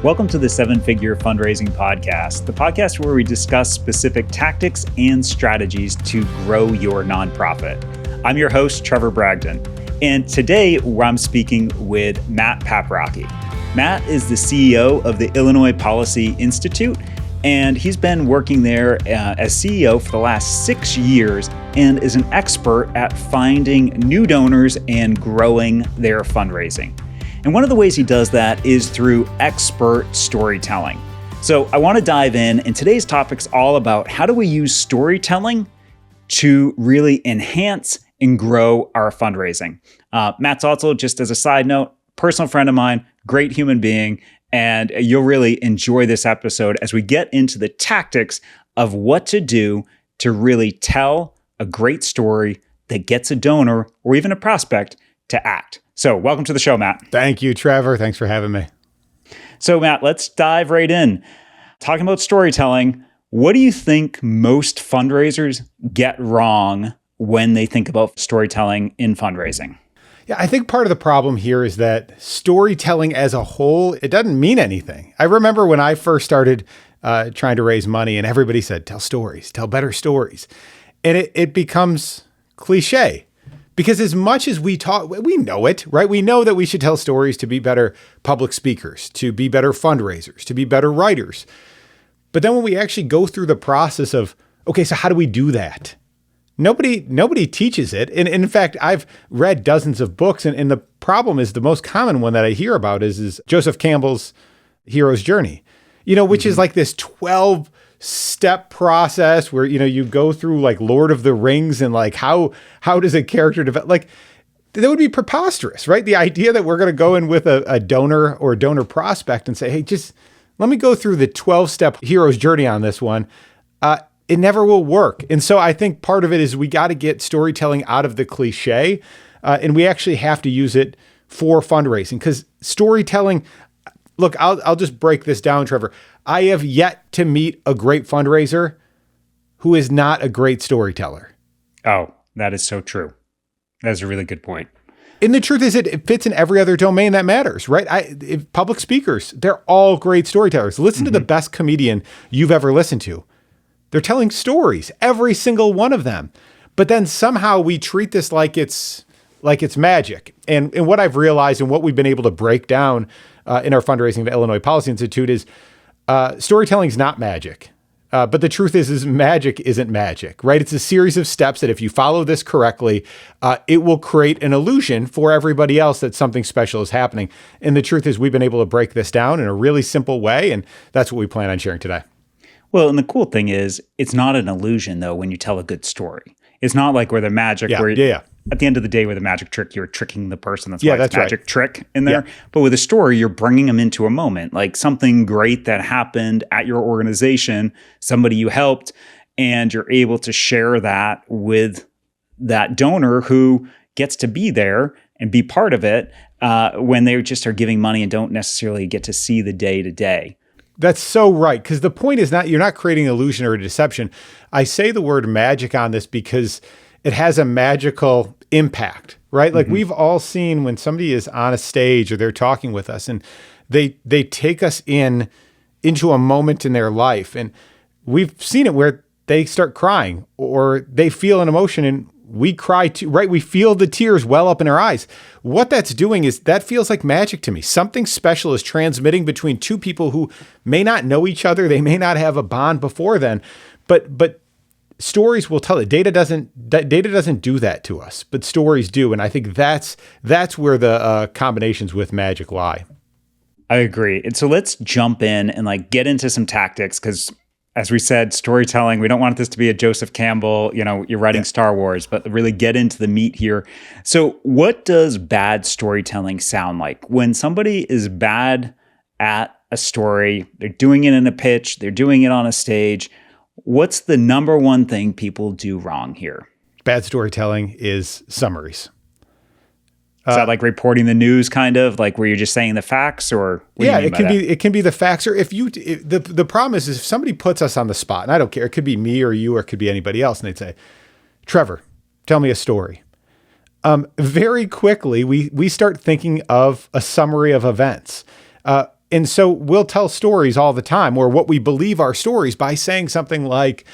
Welcome to the Seven Figure Fundraising Podcast, the podcast where we discuss specific tactics and strategies to grow your nonprofit. I'm your host, Trevor Bragdon, and today I'm speaking with Matt Paprocki. Matt is the CEO of the Illinois Policy Institute, and he's been working there as CEO for the last 6 years and is an expert at finding new donors and growing their fundraising. And one of the ways he does that is through expert storytelling. So I want to dive in, and today's topic's all about how do we use storytelling to really enhance and grow our fundraising. Matt's also, just as a side note, personal friend of mine, great human being, and you'll really enjoy this episode as we get into the tactics of what to do to really tell a great story that gets a donor or even a prospect to act. So welcome to the show, Matt. Thank you, Trevor. Thanks for having me. So Matt, let's dive right in. Talking about storytelling, what do you think most fundraisers get wrong when they think about storytelling in fundraising? Yeah, I think part of the problem here is that storytelling as a whole, it doesn't mean anything. I remember when I first started trying to raise money and everybody said, tell stories, tell better stories. And it becomes cliche. Because as much as we talk, we know it, right? We know that we should tell stories to be better public speakers, to be better fundraisers, to be better writers. But then when we actually go through the process of, okay, so how do we do that? Nobody teaches it. And in fact, I've read dozens of books, and the problem is the most common one that I hear about is Joseph Campbell's Hero's Journey, which is like this 12-step process where, you go through like Lord of the Rings and like how does a character develop? Like that would be preposterous, right? The idea that we're going to go in with a donor or a donor prospect and say, hey, just let me go through the 12-step hero's journey on this one. It never will work. And so I think part of it is we got to get storytelling out of the cliche, and we actually have to use it for fundraising because storytelling. Look, I'll just break this down, Trevor. I have yet to meet a great fundraiser who is not a great storyteller. Oh, that is so true. That's a really good point. And the truth is it fits in every other domain that matters, right? Public speakers, they're all great storytellers. Listen to the best comedian you've ever listened to. They're telling stories, every single one of them. But then somehow we treat this like it's magic. And what I've realized and what we've been able to break down in our fundraising at Illinois Policy Institute is storytelling is not magic. But the truth is magic isn't magic, right? It's a series of steps that if you follow this correctly, it will create an illusion for everybody else that something special is happening. And the truth is we've been able to break this down in a really simple way. And that's what we plan on sharing today. Well, and the cool thing is it's not an illusion, though, when you tell a good story. It's not like where the magic, at the end of the day, with a magic trick, you're tricking the person. That's why it's magic trick in there. Yeah. But with a story, you're bringing them into a moment, like something great that happened at your organization, somebody you helped, and you're able to share that with that donor who gets to be there and be part of it when they just are giving money and don't necessarily get to see the day-to-day. That's so right. Because the point is you're not creating illusion or deception. I say the word magic on this because it has a magical impact, right? Like we've all seen when somebody is on a stage or they're talking with us and they take us into a moment in their life. And we've seen it where they start crying or they feel an emotion and we cry too, right? We feel the tears well up in our eyes. What that's doing is that feels like magic to me. Something special is transmitting between two people who may not know each other. They may not have a bond before then, but stories will tell it. Data doesn't do that to us, but stories do. And I think that's where the combinations with magic lie. I agree. And so let's jump in and get into some tactics because as we said, storytelling, we don't want this to be a Joseph Campbell, you're writing Star Wars, but really get into the meat here. So what does bad storytelling sound like? When somebody is bad at a story, they're doing it in a pitch, they're doing it on a stage, what's the number one thing people do wrong here? Bad storytelling is summaries. Is that like reporting the news, kind of like where you're just saying the facts, or it can be the facts. Or the problem is if somebody puts us on the spot, and I don't care, it could be me or you, or it could be anybody else, and they'd say, Trevor, tell me a story. Very quickly, we start thinking of a summary of events. And so we'll tell stories all the time, or what we believe are stories, by saying something like,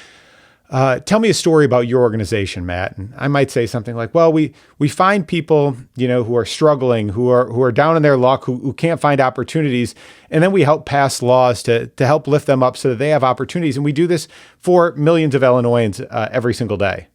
tell me a story about your organization, Matt. And I might say something like, well, we find people, who are struggling, who are down in their luck, who can't find opportunities. And then we help pass laws to help lift them up so that they have opportunities. And we do this for millions of Illinoisans every single day.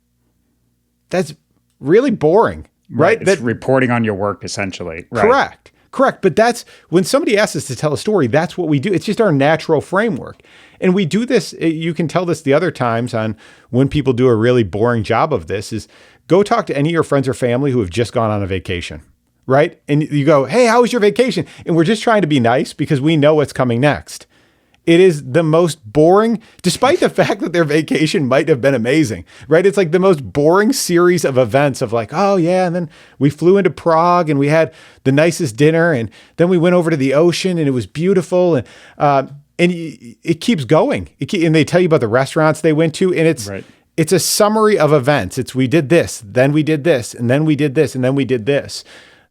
That's really boring, right? It's reporting on your work, essentially. Right. Correct. But that's when somebody asks us to tell a story, that's what we do. It's just our natural framework. And we do this. You can tell this the other times on when people do a really boring job of this is go talk to any of your friends or family who have just gone on a vacation, right? And you go, hey, how was your vacation? And we're just trying to be nice because we know what's coming next. It is the most boring, despite the fact that their vacation might have been amazing, right? It's like the most boring series of events of like, oh yeah, and then we flew into Prague and we had the nicest dinner, and then we went over to the ocean and it was beautiful, and it keeps going. And they tell you about the restaurants they went to, and it's a summary of events. It's we did this, then we did this, and then we did this, and then we did this.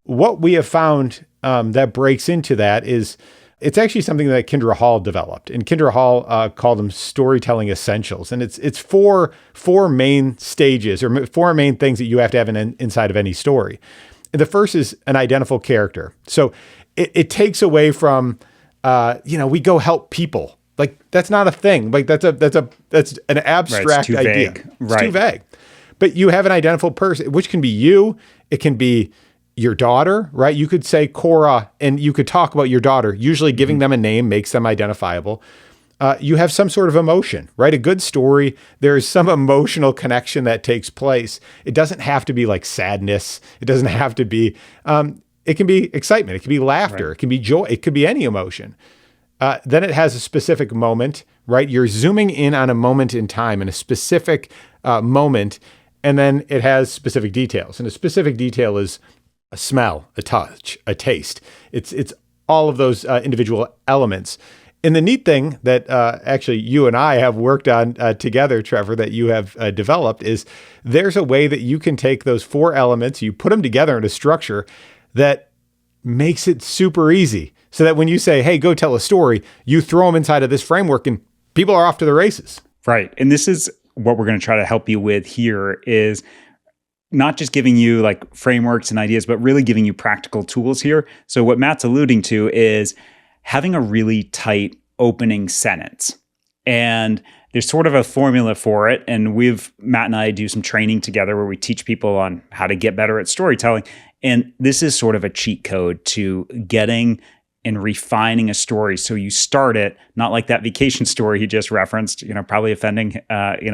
What we have found that breaks into that is, it's actually something that Kindra Hall developed, and Kindra Hall called them storytelling essentials. And it's four main stages, or four main things that you have to have inside of any story. And the first is an identifiable character. So it takes away from, we go help people. Like that's not a thing. Like that's an abstract idea. Vague. It's too vague. But you have an identifiable person, which can be you. It can be your daughter, right? You could say Cora, and you could talk about your daughter. Usually giving them a name makes them identifiable. You have some sort of emotion, right? A good story, there's some emotional connection that takes place. It doesn't have to be like sadness. It doesn't have to be, it can be excitement. It can be laughter. Right. It can be joy. It could be any emotion. Then it has a specific moment, right? You're zooming in on a moment in time, in a specific moment, and then it has specific details. And a specific detail is a smell, a touch, a taste. It's all of those individual elements. And the neat thing that actually you and I have worked on together, Trevor, that you have developed is there's a way that you can take those four elements, you put them together in a structure that makes it super easy. So that when you say, hey, go tell a story, you throw them inside of this framework and people are off to the races. Right. And this is what we're going to try to help you with here is not just giving you like frameworks and ideas, but really giving you practical tools here. So what Matt's alluding to is having a really tight opening sentence. And there's sort of a formula for it. And Matt and I do some training together where we teach people on how to get better at storytelling. And this is sort of a cheat code to getting and refining a story. So you start it, not like that vacation story he just referenced, probably offending,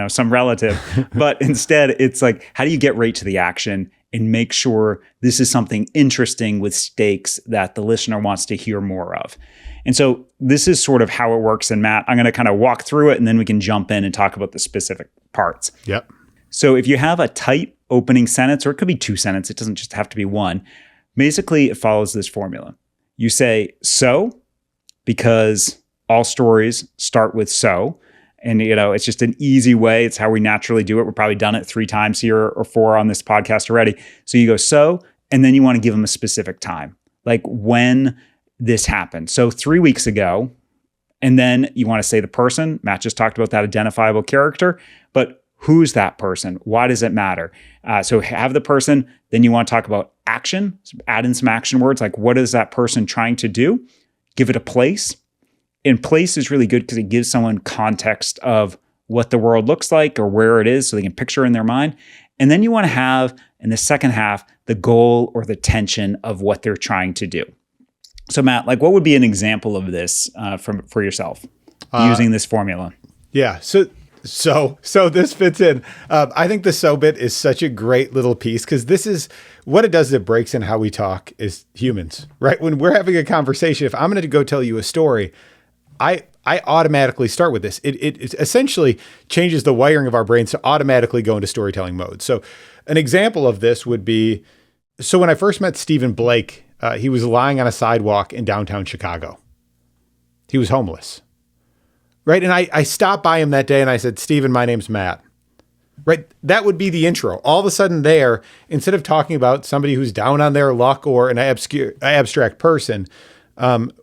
some relative, but instead it's like, how do you get right to the action and make sure this is something interesting with stakes that the listener wants to hear more of? And so this is sort of how it works. And Matt, I'm going to kind of walk through it and then we can jump in and talk about the specific parts. Yep. So if you have a tight opening sentence, or it could be two sentences, it doesn't just have to be one. Basically, it follows this formula. You say so, because all stories start with so. And, it's just an easy way. It's how we naturally do it. We've probably done it 3 times here or 4 on this podcast already. So you go so, and then you want to give them a specific time, like when this happened. So 3 weeks ago, and then you want to say the person. Matt just talked about that identifiable character, but who's that person? Why does it matter? So have the person, then you want to talk about action, add in some action words, like what is that person trying to do? Give it a place. And place is really good because it gives someone context of what the world looks like or where it is so they can picture in their mind. And then you want to have, in the second half, the goal or the tension of what they're trying to do. So Matt, like what would be an example of this for yourself using this formula? Yeah. So this fits in. I think the so bit is such a great little piece because this is what it does. It breaks in how we talk as humans, right? When we're having a conversation, if I'm going to go tell you a story, I automatically start with this. It essentially changes the wiring of our brains to automatically go into storytelling mode. So an example of this would be, so when I first met Stephen Blake, he was lying on a sidewalk in downtown Chicago. He was homeless. Right. And I stopped by him that day and I said, Stephen, my name's Matt. Right. That would be the intro. All of a sudden there, instead of talking about somebody who's down on their luck or an abstract person,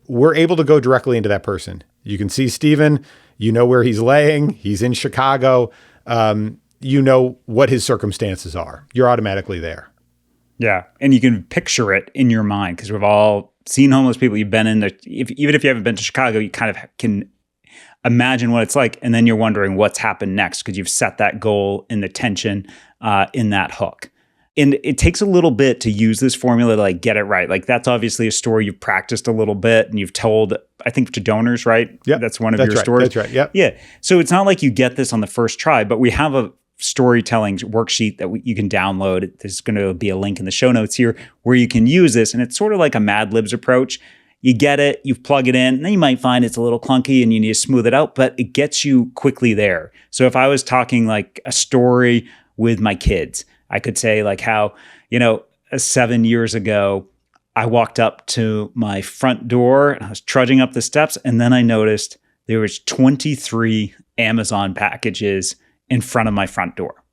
we're able to go directly into that person. You can see Steven, you know where he's laying, he's in Chicago, you know what his circumstances are. You're automatically there. Yeah. And you can picture it in your mind because we've all seen homeless people. You've been in there. Even if you haven't been to Chicago, you kind of can imagine what it's like. And then you're wondering what's happened next because you've set that goal and the tension in that hook. And it takes a little bit to use this formula to like get it right. Like that's obviously a story you've practiced a little bit and you've told, I think, to donors, right? Yeah. That's one of your stories. That's right. Yep. Yeah. So it's not like you get this on the first try, but we have a storytelling worksheet that you can download. There's going to be a link in the show notes here where you can use this. And it's sort of like a Mad Libs approach. You get it, you plug it in, and then you might find it's a little clunky and you need to smooth it out, but it gets you quickly there. So if I was talking like a story with my kids, I could say like how, 7 years ago, I walked up to my front door and I was trudging up the steps. And then I noticed there was 23 Amazon packages in front of my front door.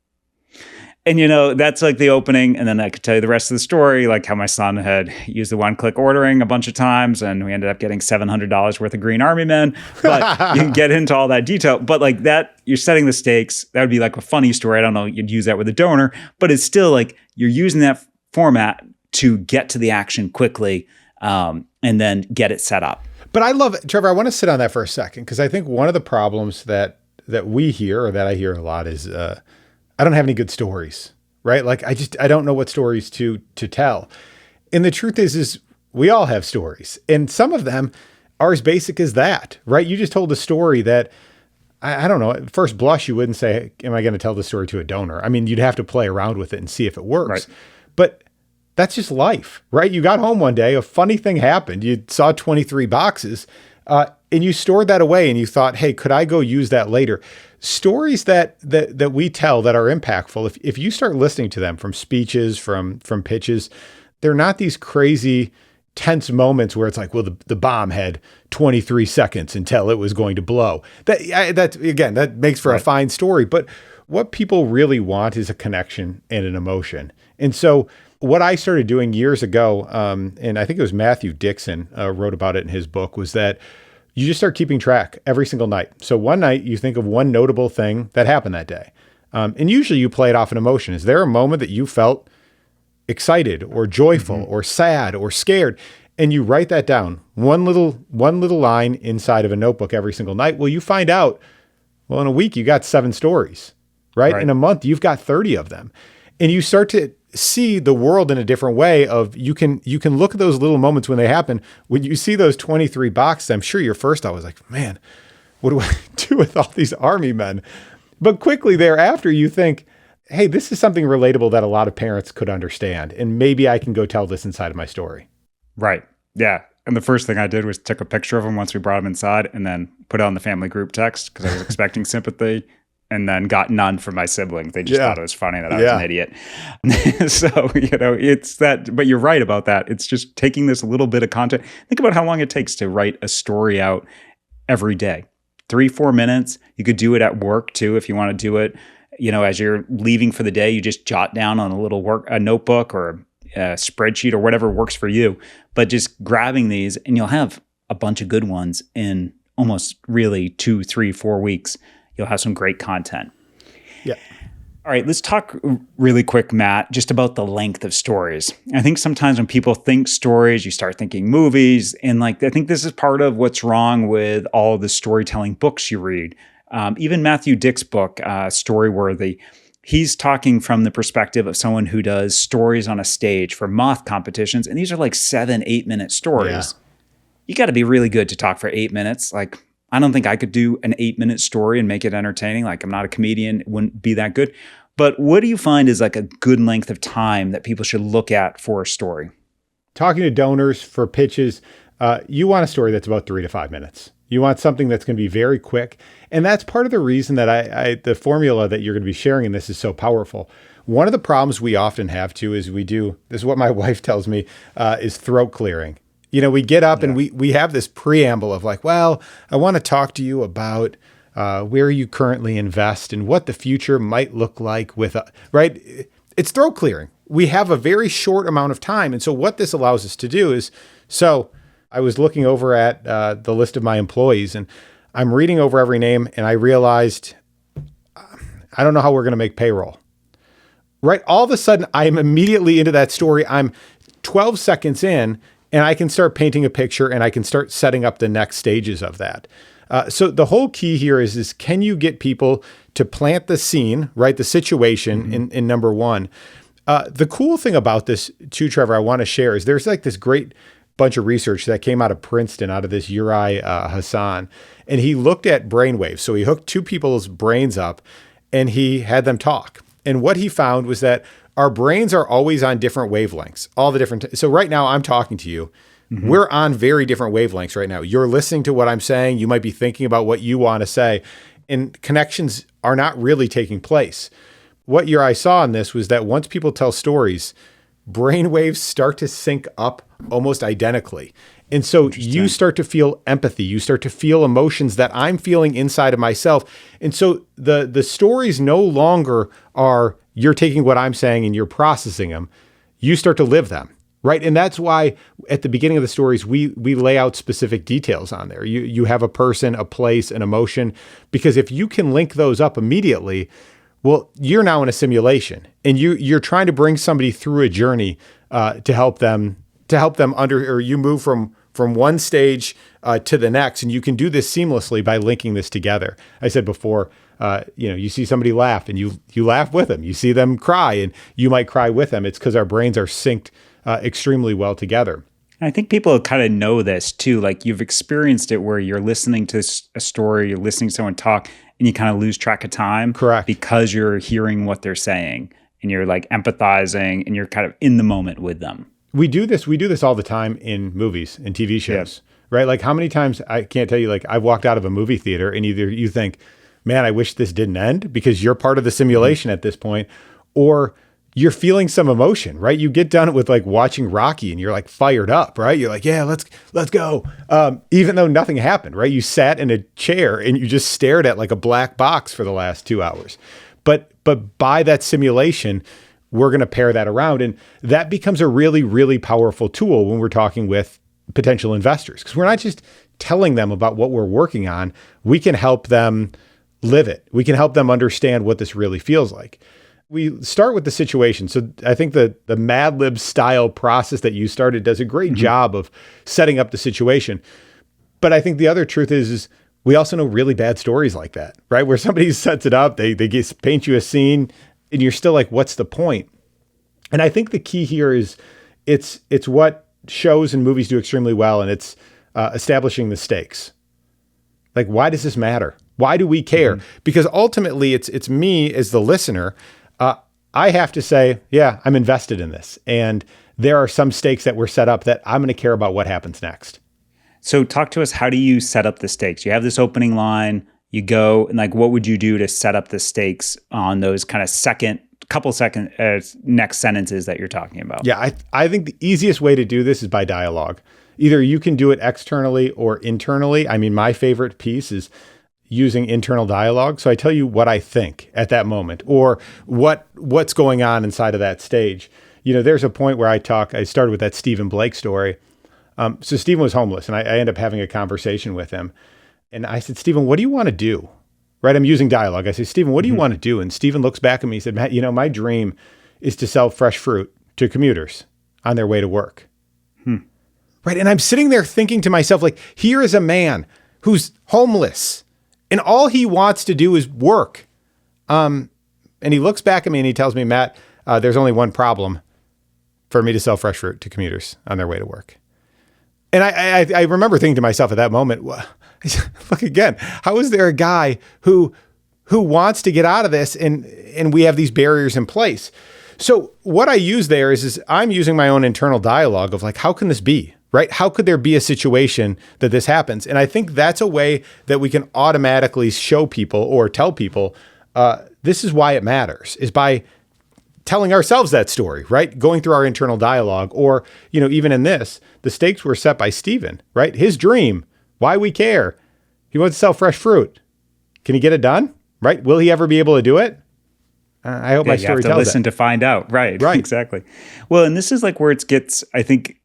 And, that's like the opening. And then I could tell you the rest of the story, like how my son had used the one-click ordering a bunch of times and we ended up getting $700 worth of Green Army Men. But you can get into all that detail. But like that, you're setting the stakes. That would be like a funny story. I don't know, you'd use that with a donor, but it's still like you're using that format to get to the action quickly and then get it set up. But I love it. Trevor, I want to sit on that for a second because I think one of the problems that we hear or that I hear a lot is I don't have any good stories, right? Like I don't know what stories to tell. And the truth is we all have stories and some of them are as basic as that, right? You just told a story that I don't know, at first blush, you wouldn't say, am I going to tell this story to a donor? I mean, you'd have to play around with it and see if it works, right. But that's just life, right? You got home one day, a funny thing happened. You saw 23 boxes and you stored that away and you thought, hey, could I go use that later? Stories that we tell that are impactful, if you start listening to them from speeches, from pitches, they're not these crazy tense moments where it's like, well, the bomb had 23 seconds until it was going to blow. That makes for a fine story. But what people really want is a connection and an emotion. And so what I started doing years ago, and I think it was Matthew Dixon wrote about it in his book, was that you just start keeping track every single night. So one night you think of one notable thing that happened that day. And usually you play it off an emotion. Is there a moment that you felt excited or joyful or sad or scared? And you write that down, one little line inside of a notebook every single night. Well, you find out, well, in a week you got 7 stories, right? In a month you've got 30 of them. And you start to see the world in a different way of you can look at those little moments when they happen. When you see those 23 boxes, I'm sure your first thought was like, man, what do I do with all these Army men? But quickly thereafter, you think, hey, this is something relatable that a lot of parents could understand. And maybe I can go tell this inside of my story. Right. Yeah. And the first thing I did was took a picture of him once we brought him inside and then put it on the family group text because I was expecting sympathy. And then got none from my siblings. They just thought it was funny that I was an idiot. So, it's that, but you're right about that. It's just taking this little bit of content. Think about how long it takes to write a story out every day. 3-4 minutes. You could do it at work too. If you want to do it, as you're leaving for the day, you just jot down on a notebook or a spreadsheet or whatever works for you. But just grabbing these and you'll have a bunch of good ones in almost really 2, 3, 4 weeks. You'll have some great content. Yeah. All right, let's talk really quick, Matt, just about the length of stories. I think sometimes when people think stories, you start thinking movies. And I think this is part of what's wrong with all the storytelling books you read. Even Matthew Dick's book, Storyworthy, he's talking from the perspective of someone who does stories on a stage for moth competitions. And these are like 7-8 minute stories. Yeah. You got to be really good to talk for 8 minutes. I don't think I could do an 8-minute story and make it entertaining. I'm not a comedian. It wouldn't be that good. But what do you find is a good length of time that people should look at for a story? Talking to donors for pitches, you want a story that's about 3 to 5 minutes. You want something that's going to be very quick. And that's part of the reason that the formula that you're going to be sharing in this is so powerful. One of the problems we often have too is this is what my wife tells me, is throat clearing. We get up and we have this preamble of I want to talk to you about where you currently invest and what the future might look like right? It's throat clearing. We have a very short amount of time. And so what this allows us to do is, I was looking over at the list of my employees, and I'm reading over every name, and I realized I don't know how we're going to make payroll. Right? All of a sudden, I'm immediately into that story. I'm 12 seconds in, and I can start painting a picture, and I can start setting up the next stages of that. So the whole key here is can you get people to plant the scene, right? The situation in number one. The cool thing about this too, Trevor, I want to share is there's like this great bunch of research that came out of Princeton, out of this Uri Hassan, and he looked at brainwaves. So he hooked two people's brains up and he had them talk. And what he found was that our brains are always on different wavelengths, all the different. So right now I'm talking to you. We're on very different wavelengths right now. You're listening to what I'm saying. You might be thinking about what you want to say, and connections are not really taking place. What your eye saw in this was that once people tell stories, brain waves start to sync up almost identically. And so you start to feel empathy. You start to feel emotions that I'm feeling inside of myself. And so the stories no longer are you're taking what I'm saying and you're processing them. You start to live them. Right. And that's why at the beginning of the stories, we lay out specific details on there. You have a person, a place, an emotion, because if you can link those up immediately, well, you're now in a simulation and you're trying to bring somebody through a journey to help them or you move from one stage to the next. And you can do this seamlessly by linking this together. I said before, you see somebody laugh and you laugh with them. You see them cry and you might cry with them. It's because our brains are synced extremely well together. I think people kind of know this too. Like you've experienced it where you're listening to a story, you're listening to someone talk, and you kind of lose track of time. Correct. Because you're hearing what they're saying and you're like empathizing and you're kind of in the moment with them. We do this all the time in movies and TV shows, right? Like how many times, I can't tell you, like I've walked out of a movie theater and either you think, man, I wish this didn't end because you're part of the simulation at this point, or you're feeling some emotion, right? You get done with like watching Rocky and you're like fired up, right? You're like, yeah, let's go. Even though nothing happened, right? You sat in a chair and you just stared at like a black box for the last 2 hours. But by that simulation, we're going to pair that around. And that becomes a really, really powerful tool when we're talking with potential investors, because we're not just telling them about what we're working on. We can help them live it. We can help them understand what this really feels like. We start with the situation. So I think the Mad Lib style process that you started does a great job of setting up the situation. But I think the other truth is we also know really bad stories like that, right? Where somebody sets it up, they paint you a scene and you're still like, what's the point? And I think the key here is it's what shows and movies do extremely well. And it's establishing the stakes. Like, why does this matter? Why do we care? Because ultimately it's me as the listener. I have to say, yeah, I'm invested in this. And there are some stakes that were set up that I'm going to care about what happens next. So talk to us, how do you set up the stakes? You have this opening line, you go, and like, what would you do to set up the stakes on those kind of couple second next sentences that you're talking about? Yeah, I think the easiest way to do this is by dialogue. Either you can do it externally or internally. I mean, my favorite piece is using internal dialogue. So I tell you what I think at that moment or what's going on inside of that stage. There's a point where I started with that Stephen Blake story. So Stephen was homeless and I ended up having a conversation with him. And I said, Stephen, what do you want to do? Right? I'm using dialogue. I say, Stephen, what do you want to do? And Stephen looks back at me and said, Matt, my dream is to sell fresh fruit to commuters on their way to work. Right. And I'm sitting there thinking to myself, like, here is a man who's homeless. And all he wants to do is work. And he looks back at me and he tells me, Matt, there's only one problem for me to sell fresh fruit to commuters on their way to work. And I remember thinking to myself at that moment, look again, how is there a guy who wants to get out of this and we have these barriers in place? So what I use there is I'm using my own internal dialogue of like, how can this be? Right? How could there be a situation that this happens? And I think that's a way that we can automatically show people or tell people, this is why it matters, is by telling ourselves that story, right? Going through our internal dialogue, or, even in this, the stakes were set by Stephen, right? His dream, why we care. He wants to sell fresh fruit. Can he get it done? Right? Will he ever be able to do it? I hope my story tells that. You have to listen to find out. Right. Exactly. Well, and this is like where it gets, I think,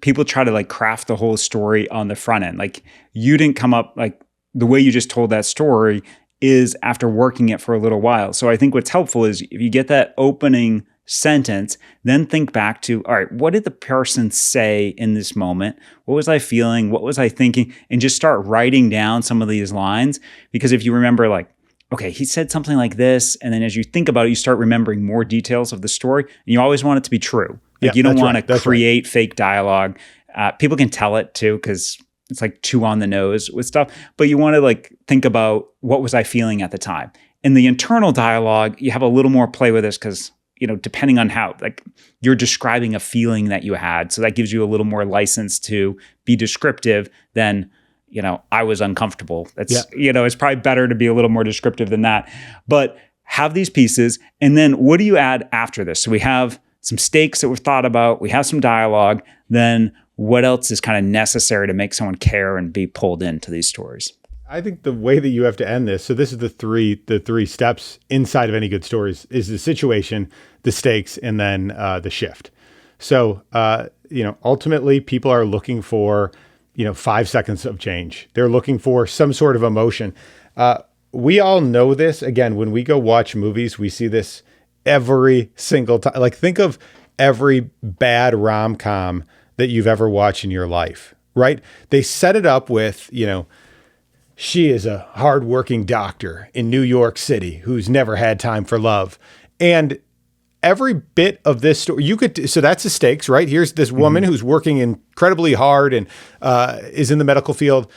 people try to like craft the whole story on the front end. Like you didn't come up, like the way you just told that story is after working it for a little while. So I think what's helpful is if you get that opening sentence, then think back to, all right, what did the person say in this moment? What was I feeling? What was I thinking? And just start writing down some of these lines. Because if you remember, like, okay, he said something like this. And then as you think about it, you start remembering more details of the story. And you always want it to be true. Like you don't want to create fake dialogue. People can tell it too, because it's like too on the nose with stuff. But you want to like think about, what was I feeling at the time? In the internal dialogue, you have a little more play with this because, depending on how, like, you're describing a feeling that you had. So that gives you a little more license to be descriptive than, I was uncomfortable. That's, it's probably better to be a little more descriptive than that. But have these pieces. And then what do you add after this? So we have some stakes that we've thought about. We have some dialogue. Then what else is kind of necessary to make someone care and be pulled into these stories? I think the way that you have to end this, so this is the three steps inside of any good stories, is the situation, the stakes, and then the shift. So, ultimately people are looking for, 5 seconds of change. They're looking for some sort of emotion. We all know this. Again, when we go watch movies, we see this every single time. Like, think of every bad rom-com that you've ever watched in your life, right? They set it up with, she is a hardworking doctor in New York City who's never had time for love. And every bit of this story, so that's the stakes, right? Here's this woman who's working incredibly hard and is in the medical field.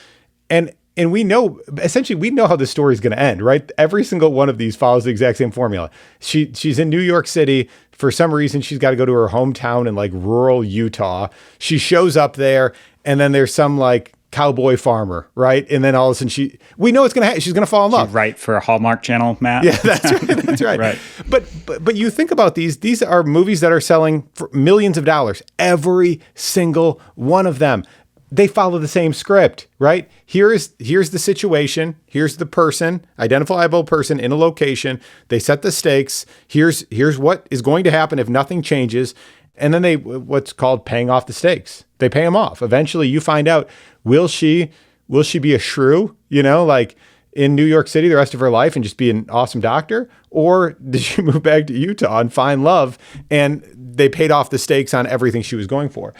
And we know, essentially, we know how the story is going to end, right? Every single one of these follows the exact same formula. She's in New York City. For some reason, she's got to go to her hometown in like rural Utah. She shows up there, and then there's some like cowboy farmer, right? And then all of a sudden we know it's going to happen. She's going to fall in love. Right, for a Hallmark Channel, Matt. Yeah, that's right. That's right. Right. But you think about these are movies that are selling for millions of dollars. Every single one of them. They follow the same script, right? Here's the situation. Here's the person, identifiable person in a location. They set the stakes. Here's what is going to happen if nothing changes. And then what's called paying off the stakes. They pay them off. Eventually you find out, will she be a shrew, like in New York City the rest of her life and just be an awesome doctor? Or did she move back to Utah and find love? And they paid off the stakes on everything she was going for.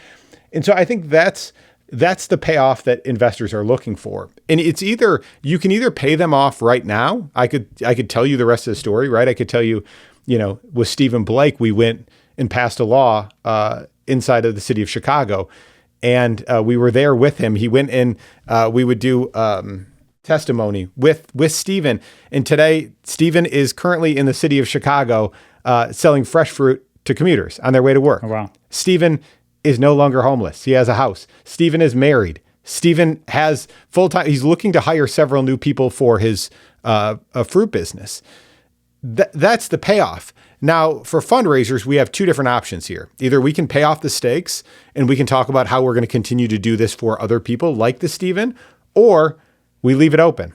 And so I think that's the payoff that investors are looking for. And it's you can either pay them off right now. I could tell you the rest of the story, right? I could tell you, with Stephen Blake, we went and passed a law inside of the city of Chicago. And we were there with him. He went in, we would do testimony with Stephen. And today, Stephen is currently in the city of Chicago selling fresh fruit to commuters on their way to work. Oh, wow. Stephen is no longer homeless. He has a house. Stephen is married. Stephen has full-time. He's looking to hire several new people for his fruit business. That's the payoff. Now, for fundraisers, we have two different options here. Either we can pay off the stakes and we can talk about how we're going to continue to do this for other people like the Stephen, or we leave it open.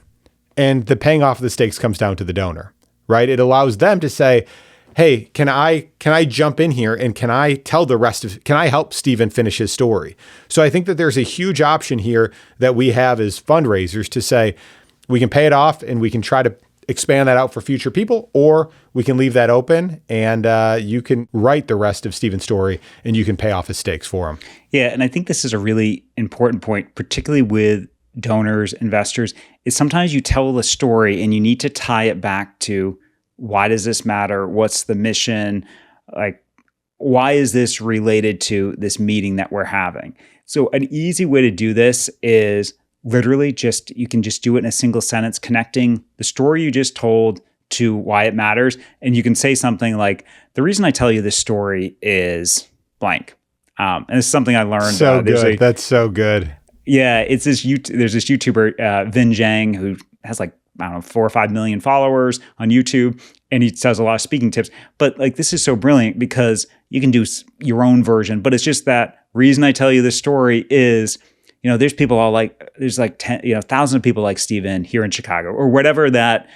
And the paying off of the stakes comes down to the donor, right? It allows them to say, hey, can I jump in here and can I help Stephen finish his story? So I think that there's a huge option here that we have as fundraisers to say, we can pay it off and we can try to expand that out for future people, or we can leave that open and you can write the rest of Stephen's story and you can pay off his stakes for him. Yeah. And I think this is a really important point, particularly with donors, investors, is sometimes you tell the story and you need to tie it back to, why does this matter? What's the mission? Like, why is this related to this meeting that we're having? So an easy way to do this is literally you can just do it in a single sentence, connecting the story you just told to why it matters. And you can say something like, the reason I tell you this story is blank. And it's something I learned. So good. That's so good. Yeah. There's this YouTuber, Vin Zhang, who has like, 4 or 5 million followers on YouTube, and he does a lot of speaking tips. But like, this is so brilliant because you can do your own version, but it's just that reason I tell you this story is, there's like 10, thousands of people like Stephen here in Chicago, or whatever that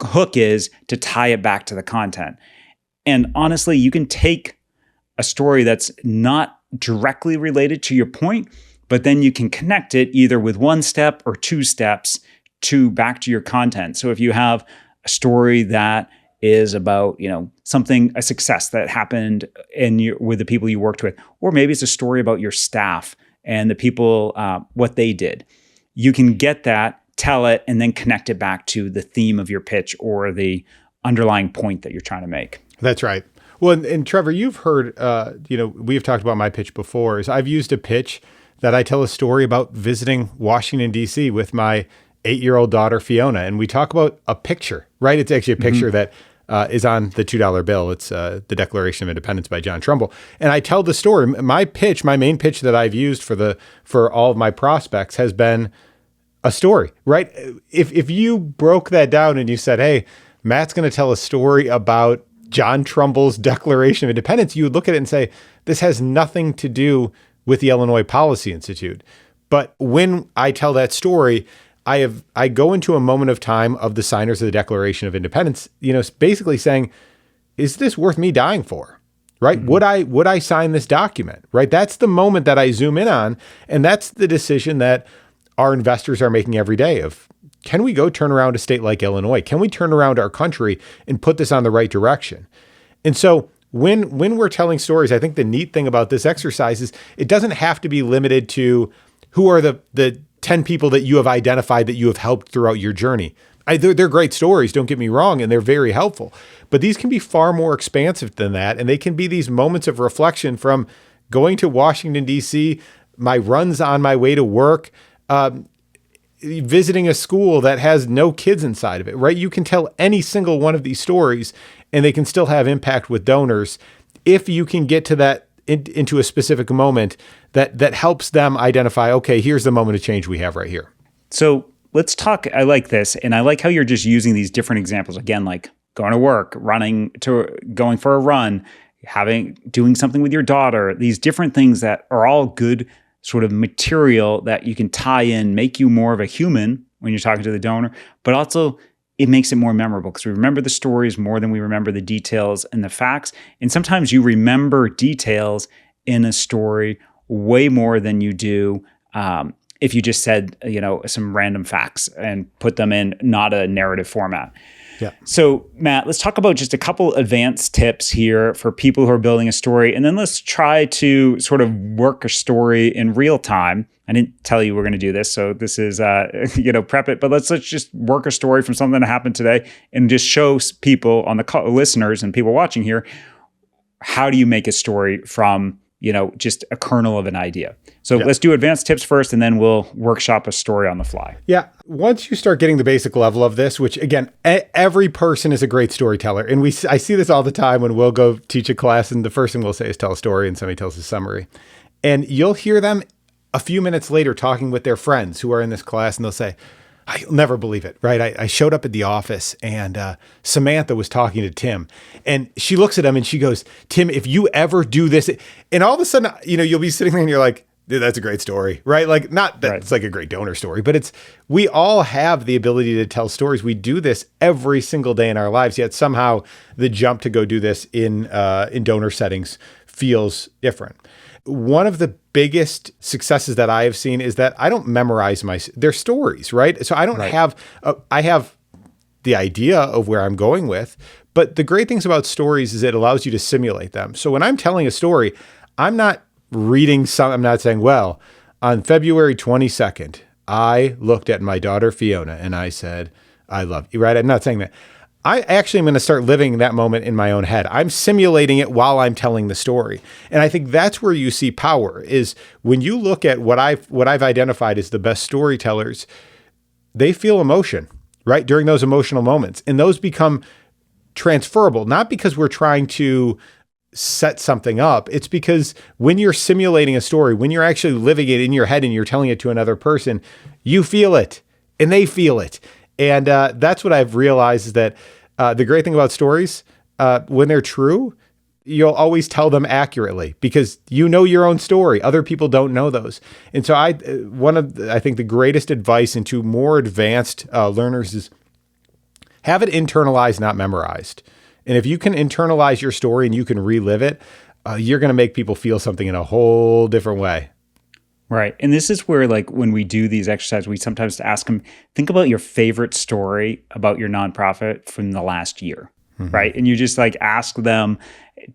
hook is to tie it back to the content. And honestly, you can take a story that's not directly related to your point, but then you can connect it either with one step or two steps to back to your content. So if you have a story that is about, something, a success that happened with the people you worked with, or maybe it's a story about your staff and the people, what they did. You can get that, tell it, and then connect it back to the theme of your pitch or the underlying point that you're trying to make. That's right. Well, and Trevor, you've heard, we've talked about my pitch before. Is I've used a pitch that I tell a story about visiting Washington, D.C. with my 8-year-old daughter, Fiona. And we talk about a picture, right? It's actually a picture that is on the $2 bill. It's the Declaration of Independence by John Trumbull. And I tell the story. My main pitch that I've used for all of my prospects has been a story, right? If you broke that down and you said, hey, Matt's going to tell a story about John Trumbull's Declaration of Independence, you would look at it and say, this has nothing to do with the Illinois Policy Institute. But when I tell that story, I go into a moment of time of the signers of the Declaration of Independence, basically saying, is this worth me dying for? Right? Mm-hmm. Would I sign this document? Right? That's the moment that I zoom in on. And that's the decision that our investors are making every day of, can we go turn around a state like Illinois? Can we turn around our country and put this on the right direction? And so when we're telling stories, I think the neat thing about this exercise is it doesn't have to be limited to who are the 10 people that you have identified that you have helped throughout your journey. They're great stories, don't get me wrong, and they're very helpful. But these can be far more expansive than that, and they can be these moments of reflection from going to Washington, D.C., my runs on my way to work, visiting a school that has no kids inside of it, right? You can tell any single one of these stories, and they can still have impact with donors if you can get to that into a specific moment that helps them identify, okay, here's the moment of change we have right here. So let's talk. I like this. And I like how you're just using these different examples. Again, like going to work, going for a run, doing something with your daughter, these different things that are all good sort of material that you can tie in, make you more of a human when you're talking to the donor, but also it makes it more memorable because we remember the stories more than we remember the details and the facts. And sometimes you remember details in a story way more than you do if you just said, some random facts and put them in not a narrative format. Yeah. So Matt, let's talk about just a couple advanced tips here for people who are building a story. And then let's try to sort of work a story in real time. I didn't tell you we're going to do this. So this is, prep it, but let's just work a story from something that happened today and just show people on the listeners and people watching here, how do you make a story from, just a kernel of an idea. So let's do advanced tips first, and then we'll workshop a story on the fly. Yeah. Once you start getting the basic level of this, which again, every person is a great storyteller. And I see this all the time when we'll go teach a class and the first thing we'll say is tell a story and somebody tells a summary. And you'll hear them a few minutes later talking with their friends who are in this class and they'll say, I'll never believe it, right? I showed up at the office and Samantha was talking to Tim and she looks at him and she goes, Tim, if you ever do this, and all of a sudden, you'll be sitting there and you're like, dude, that's a great story, right? Like not that it's like a great donor story, but we all have the ability to tell stories. We do this every single day in our lives, yet somehow the jump to go do this in donor settings feels different. One of the biggest successes that I have seen is that I don't memorize their stories, right? So I don't have, I have the idea of where I'm going with, but the great things about stories is it allows you to simulate them. So when I'm telling a story, I'm not I'm not saying, well, on February 22nd, I looked at my daughter Fiona and I said, I love you, right? I'm not saying that. I actually am going to start living that moment in my own head. I'm simulating it while I'm telling the story. And I think that's where you see power is when you look at what I've identified as the best storytellers, they feel emotion, right? During those emotional moments. And those become transferable, not because we're trying to set something up. It's because when you're simulating a story, when you're actually living it in your head and you're telling it to another person, you feel it and they feel it. And that's what I've realized is that the great thing about stories, when they're true, you'll always tell them accurately because you know your own story. Other people don't know those. And so I think the greatest advice into more advanced learners is have it internalized, not memorized. And if you can internalize your story and you can relive it, you're going to make people feel something in a whole different way. Right. And this is where, like, when we do these exercises, we sometimes ask them, think about your favorite story about your nonprofit from the last year. Right. And you just like ask them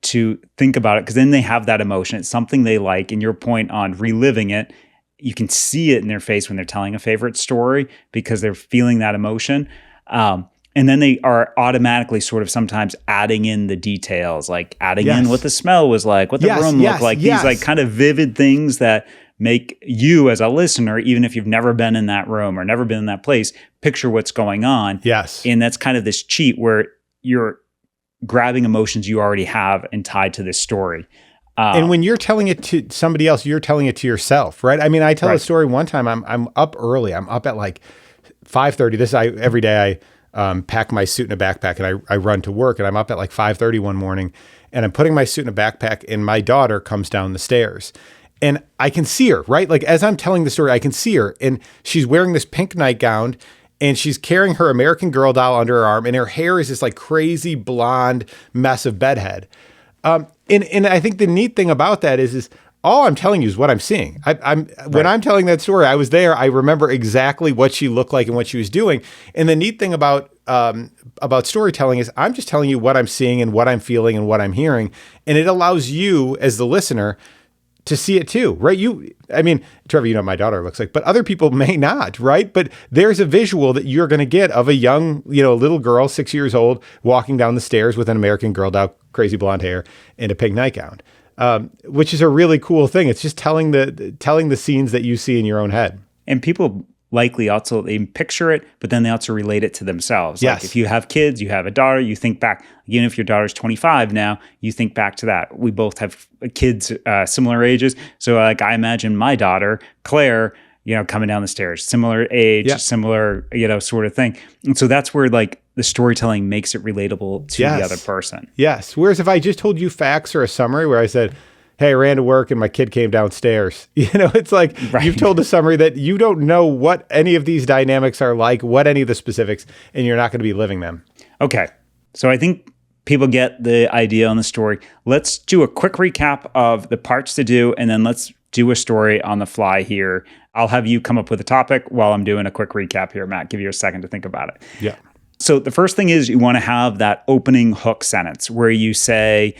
to think about it, because then they have that emotion. It's something they like. And your point on reliving it, you can see it in their face when they're telling a favorite story because they're feeling that emotion. And then they are automatically sort of sometimes adding in the details, like adding in what the smell was like, what the room looked like, these like kind of vivid things that make you as a listener, even if you've never been in that room or never been in that place, picture what's going on. Yes. And that's kind of this cheat where you're grabbing emotions you already have and tied to this story. And when you're telling it to somebody else, you're telling it to yourself, right? I mean, I tell a story one time, I'm up early. I'm up at like 5:30. Every day I pack my suit in a backpack and I run to work, and I'm up at like 5:30 one morning, and I'm putting my suit in a backpack, and my daughter comes down the stairs. And I can see her, right? Like as I'm telling the story, I can see her, and she's wearing this pink nightgown, and she's carrying her American Girl doll under her arm, and her hair is this like crazy blonde mess of bedhead. And I think the neat thing about that is all I'm telling you is what I'm seeing. When I'm telling that story, I was there. I remember exactly what she looked like and what she was doing. And the neat thing about storytelling is I'm just telling you what I'm seeing and what I'm feeling and what I'm hearing, and it allows you as the listener to see it too, right? I mean, Trevor, you know what my daughter looks like, but other people may not, right? But there's a visual that you're going to get of a young, little girl, 6 years old, walking down the stairs with an American Girl doll, crazy blonde hair, and a pink nightgown, which is a really cool thing. It's just telling the scenes that you see in your own head. And people likely also, they picture it, but then they also relate it to themselves. Yes. Like if you have kids, you have a daughter, you think back, even if your daughter's 25 now, you think back to that. We both have kids similar ages. So like I imagine my daughter, Claire, coming down the stairs, similar age, similar, sort of thing. And so that's where like the storytelling makes it relatable to the other person. Yes. Whereas if I just told you facts or a summary where I said, hey, I ran to work and my kid came downstairs. It's like you've told a summary that you don't know what any of these dynamics are like, what any of the specifics, and you're not going to be living them. Okay. So I think people get the idea on the story. Let's do a quick recap of the parts to do, and then let's do a story on the fly here. I'll have you come up with a topic while I'm doing a quick recap here, Matt. Give you a second to think about it. Yeah. So the first thing is you want to have that opening hook sentence where you say,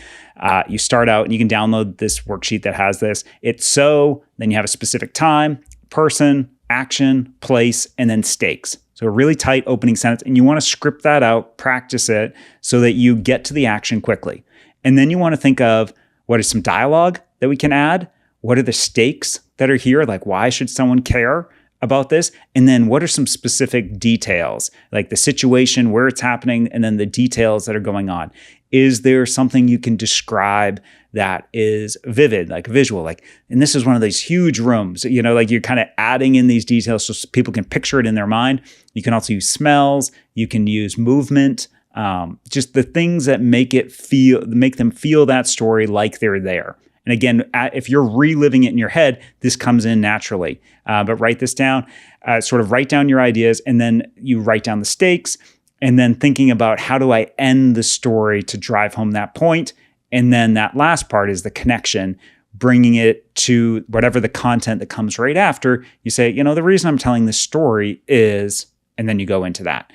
you start out, and you can download this worksheet that has this. It's so, then you have a specific time, person, action, place, and then stakes. So a really tight opening sentence, and you want to script that out, practice it so that you get to the action quickly. And then you want to think of what is some dialogue that we can add? What are the stakes that are here? Like, why should someone care about this? And then what are some specific details, like the situation, where it's happening, and then the details that are going on? Is there something you can describe that is vivid, like visual? Like, and this is one of these huge rooms, like you're kind of adding in these details so people can picture it in their mind. You can also use smells. You can use movement, just the things that make them feel that story like they're there. And again, if you're reliving it in your head, this comes in naturally. But write this down, sort of write down your ideas, and then you write down the stakes, and then thinking about how do I end the story to drive home that point. And then that last part is the connection, bringing it to whatever the content that comes right after. You say, the reason I'm telling this story is, and then you go into that.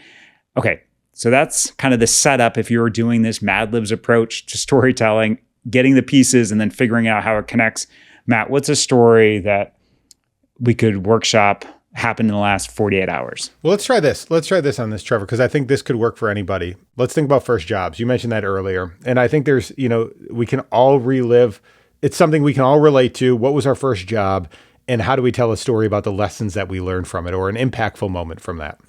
Okay, so that's kind of the setup if you're doing this Mad Libs approach to storytelling, getting the pieces and then figuring out how it connects. Matt, what's a story that we could workshop happened in the last 48 hours? Well, let's try this. Let's try this on this, Trevor, because I think this could work for anybody. Let's think about first jobs. You mentioned that earlier. And I think there's, we can all relive. It's something we can all relate to. What was our first job? And how do we tell a story about the lessons that we learned from it or an impactful moment from that?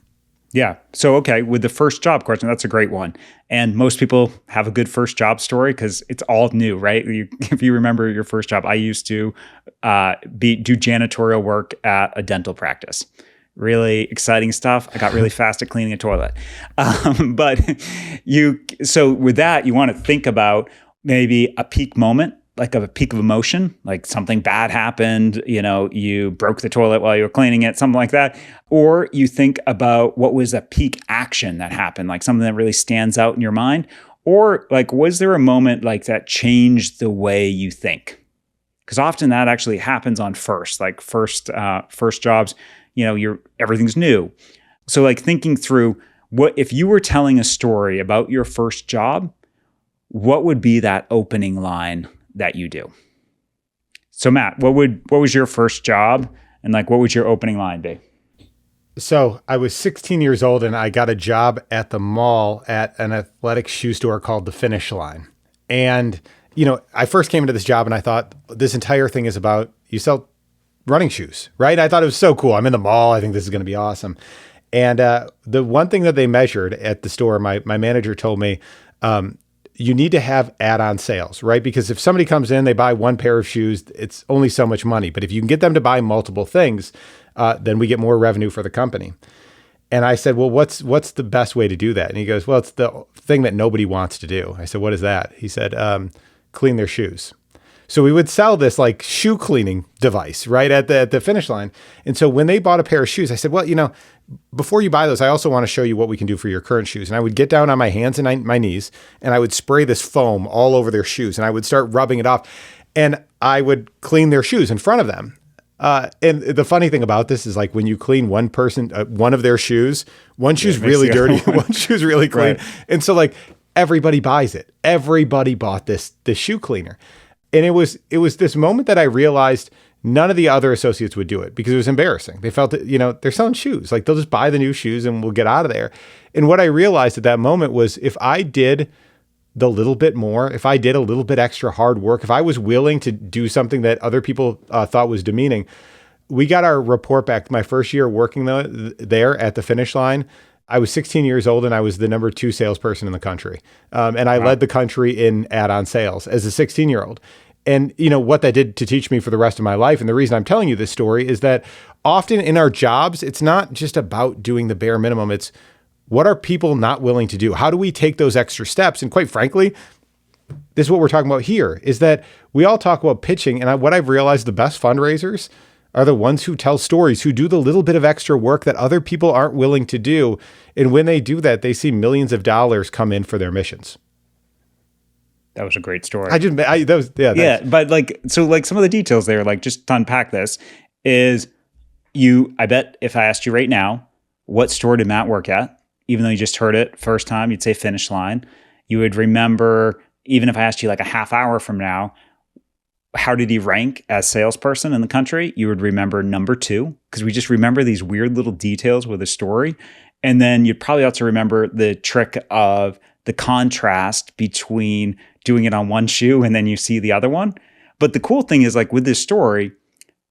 Yeah. So, okay, with the first job question, that's a great one. And most people have a good first job story because it's all new, right? If you remember your first job, I used to do janitorial work at a dental practice. Really exciting stuff. I got really fast at cleaning a toilet. So with that, you want to think about maybe a peak moment, like a peak of emotion, like something bad happened, you broke the toilet while you were cleaning it, something like that. Or you think about what was a peak action that happened, like something that really stands out in your mind. Or like, was there a moment like that changed the way you think? Because often that actually happens on first jobs, everything's new. So like thinking through what, if you were telling a story about your first job, what would be that opening line that you do? So Matt, what was your first job, and like, what would your opening line be? So I was 16 years old and I got a job at the mall at an athletic shoe store called the Finish Line. And, I first came into this job and I thought this entire thing is about, you sell running shoes, right? I thought it was so cool. I'm in the mall. I think this is going to be awesome. And the one thing that they measured at the store, my manager told me, you need to have add-on sales, right? Because if somebody comes in, they buy one pair of shoes, it's only so much money. But if you can get them to buy multiple things, then we get more revenue for the company. And I said, well, what's the best way to do that? And he goes, well, it's the thing that nobody wants to do. I said, what is that? He said, clean their shoes. So we would sell this like shoe cleaning device right at the Finish Line. And so when they bought a pair of shoes, I said, well, before you buy those, I also want to show you what we can do for your current shoes. And I would get down on my hands and my knees and I would spray this foam all over their shoes and I would start rubbing it off and I would clean their shoes in front of them. And the funny thing about this is like when you clean one person, one of their shoes, one shoe's really dirty, one shoe's really clean. Right. And so like everybody buys it. Everybody bought this shoe cleaner. And it was this moment that I realized none of the other associates would do it because it was embarrassing. They felt that, they're selling shoes. Like they'll just buy the new shoes and we'll get out of there. And what I realized at that moment was if I did the little bit more, if I did a little bit extra hard work, if I was willing to do something that other people thought was demeaning, we got our report back. My first year working there at the Finish Line, I was 16 years old and I was the number 2 salesperson in the country. And I led the country in add-on sales as a 16-year-old. And what that did to teach me for the rest of my life. And the reason I'm telling you this story is that often in our jobs, it's not just about doing the bare minimum. It's what are people not willing to do? How do we take those extra steps? And quite frankly, this is what we're talking about here is that we all talk about pitching. And what I've realized, the best fundraisers are the ones who tell stories, who do the little bit of extra work that other people aren't willing to do. And when they do that, they see millions of dollars come in for their missions. That was a great story. But like some of the details there, like just to unpack this, is I bet if I asked you right now, what store did Matt work at? Even though you just heard it first time, you'd say Finish Line. You would remember, even if I asked you like a half hour from now, how did he rank as salesperson in the country? You would remember number 2, because we just remember these weird little details with a story. And then you'd probably also remember the trick of the contrast between doing it on one shoe and then you see the other one. But the cool thing is like with this story,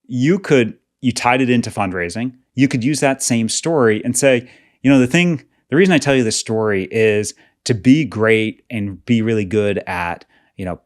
you tied it into fundraising. You could use that same story and say, the reason I tell you this story is to be great and be really good at,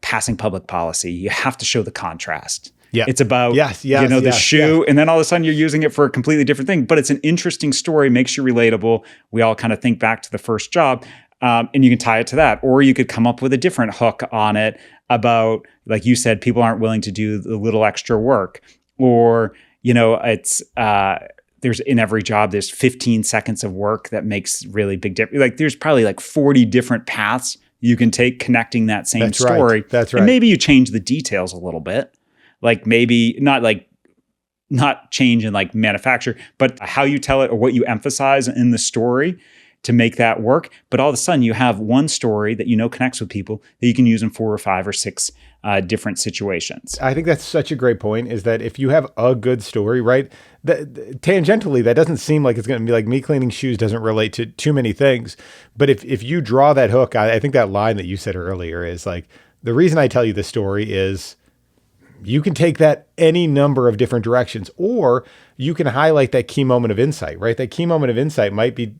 passing public policy. You have to show the contrast. Yeah. It's about, the shoe. And then all of a sudden you're using it for a completely different thing, but it's an interesting story, makes you relatable. We all kind of think back to the first job. And you can tie it to that, or you could come up with a different hook on it about, like you said, people aren't willing to do the little extra work, or, it's, there's in every job, there's 15 seconds of work that makes really big difference. Like there's probably like 40 different paths you can take connecting that same story. That's right. And maybe you change the details a little bit, like maybe not change in like manufacture, but how you tell it or what you emphasize in the story to make that work. But all of a sudden you have one story that connects with people that you can use in 4 or 5 or 6 different situations. I think that's such a great point, is that if you have a good story, right, tangentially, that doesn't seem like it's going to be like me cleaning shoes doesn't relate to too many things. But if you draw that hook, I think that line that you said earlier is like, the reason I tell you this story is you can take that any number of different directions, or you can highlight that key moment of insight, right? That key moment of insight might be,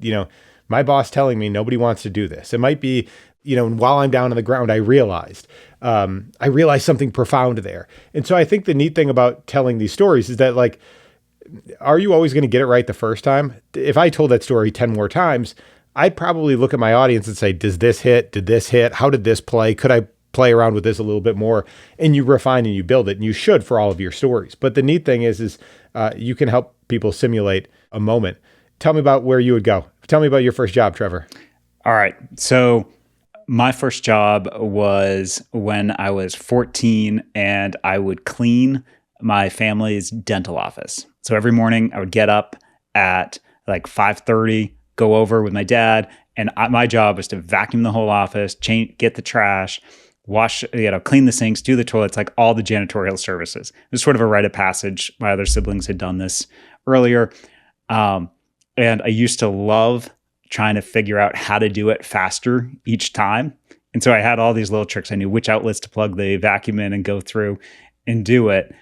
my boss telling me nobody wants to do this. It might be, while I'm down on the ground, I realized something profound there. And so I think the neat thing about telling these stories is that, like, are you always going to get it right the first time? If I told that story 10 more times, I'd probably look at my audience and say, does this hit? Did this hit? How did this play? Could I play around with this a little bit more? And you refine and you build it, and you should for all of your stories. But the neat thing is you can help people simulate a moment. Tell me about where you would go. Tell me about your first job, Trevor. All right. So My first job was when I was 14 and I would clean my family's dental office. So every morning I would get up at like 5:30, go over with my dad, and my job was to vacuum the whole office, get the trash, wash, clean the sinks, do the toilets, like all the janitorial services. It was sort of a rite of passage. My other siblings had done this earlier. And I used to love trying to figure out how to do it faster each time. And so I had all these little tricks. I knew which outlets to plug the vacuum in and go through and do it.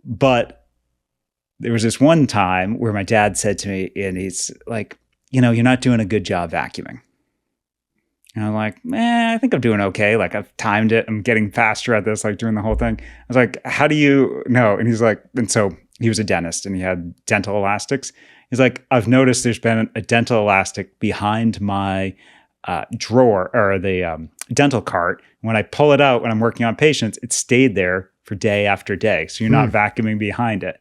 But there was this one time where my dad said to me, and he's like, you're not doing a good job vacuuming. And I'm like, I think I'm doing okay. Like, I've timed it. I'm getting faster at this, like doing the whole thing. I was like, how do you know? And he's like, and so he was a dentist and he had dental elastics. He's like, I've noticed there's been a dental elastic behind my drawer or the dental cart. When I pull it out when I'm working on patients, it stayed there for day after day. So you're not vacuuming behind it.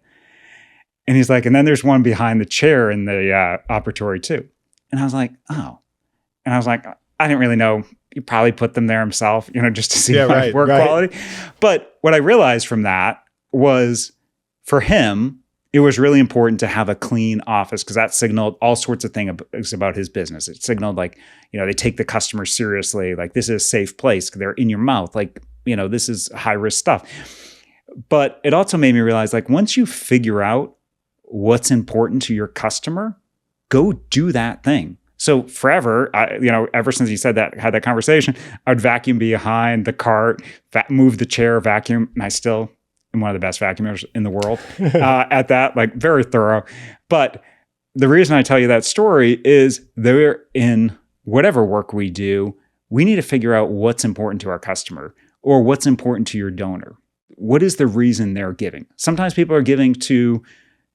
And he's like, and then there's one behind the chair in the operatory too. And I was like, oh. And I was like, I didn't really know. He probably put them there himself, just to see my work quality. But what I realized from that was, for him, it was really important to have a clean office because that signaled all sorts of things about his business. It signaled like, they take the customer seriously. Like, this is a safe place. They're in your mouth. Like, this is high risk stuff. But it also made me realize, like, once you figure out what's important to your customer, go do that thing. So forever, ever since he said that, had that conversation, I would vacuum behind the cart, move the chair, vacuum, and I still am one of the best vacuumers in the world at that, like very thorough. But the reason I tell you that story is they're in whatever work we do, we need to figure out what's important to our customer or what's important to your donor. What is the reason they're giving? Sometimes people are giving to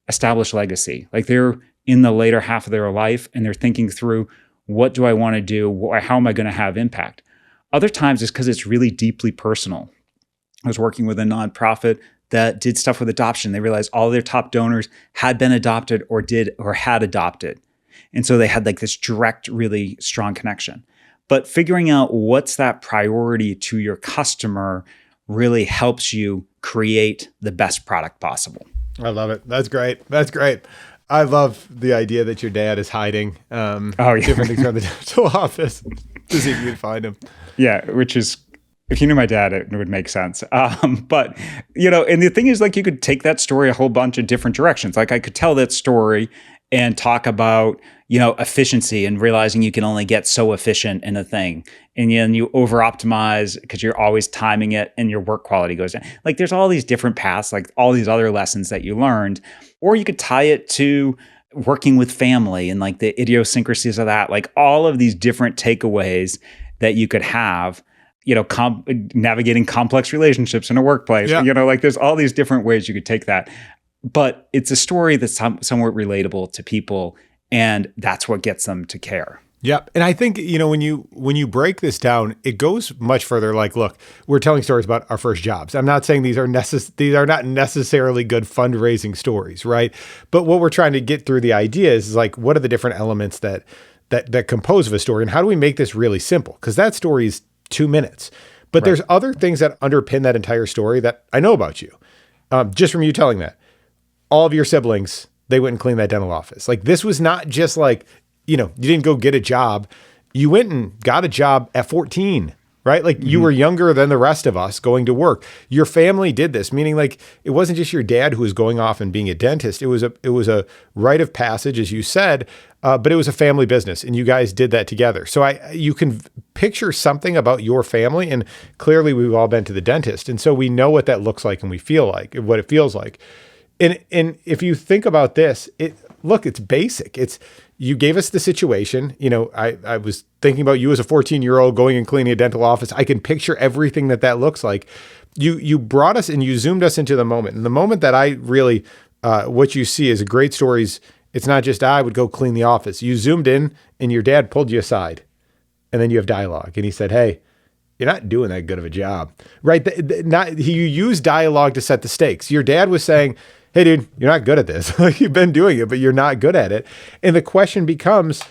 establish legacy. Like, they're in the later half of their life and they're thinking through, what do I want to do? How am I going to have impact? Other times it's because it's really deeply personal. I was working with a nonprofit that did stuff with adoption. They realized all their top donors had been adopted or had adopted. And so they had like this direct, really strong connection. But figuring out what's that priority to your customer really helps you create the best product possible. I love it. That's great. That's great. I love the idea that your dad is hiding different things around the dental office to see if you can find him. Yeah, which is, if you knew my dad, it would make sense. But, and the thing is, like, you could take that story a whole bunch of different directions. Like, I could tell that story and talk about, efficiency and realizing you can only get so efficient in a thing. And then you over optimize because you're always timing it and your work quality goes down. Like, there's all these different paths, like all these other lessons that you learned. Or you could tie it to working with family and like the idiosyncrasies of that, like all of these different takeaways that you could have, navigating complex relationships in a workplace. Yeah. Like, there's all these different ways you could take that. But it's a story that's somewhat relatable to people, and that's what gets them to care. Yep. And I think, when you break this down, it goes much further. Like, look, we're telling stories about our first jobs. I'm not saying these are not necessarily good fundraising stories, right? But what we're trying to get through the idea is like, what are the different elements that compose of a story, and how do we make this really simple? Because that story is 2 minutes. But there's other things that underpin that entire story that I know about you, just from you telling that. All of your siblings, they went and cleaned that dental office. Like, this was not just like, you didn't go get a job. You went and got a job at 14, right? Like, you were younger than the rest of us going to work. Your family did this, meaning like, it wasn't just your dad who was going off and being a dentist. It was a rite of passage, as you said, but it was a family business, and you guys did that together. So you can picture something about your family, and clearly we've all been to the dentist. And so we know what that looks like, and we feel like what it feels like. And if you think about this, it's basic. You gave us the situation. I was thinking about you as a 14-year-old going and cleaning a dental office. I can picture everything that looks like. You brought us and you zoomed us into the moment. And the moment that I really, what you see is great stories. It's not just, I would go clean the office. You zoomed in and your dad pulled you aside, and then you have dialogue. And he said, hey, you're not doing that good of a job, right? You use dialogue to set the stakes. Your dad was saying, hey, dude, you're not good at this. You've been doing it, but you're not good at it. And the question becomes,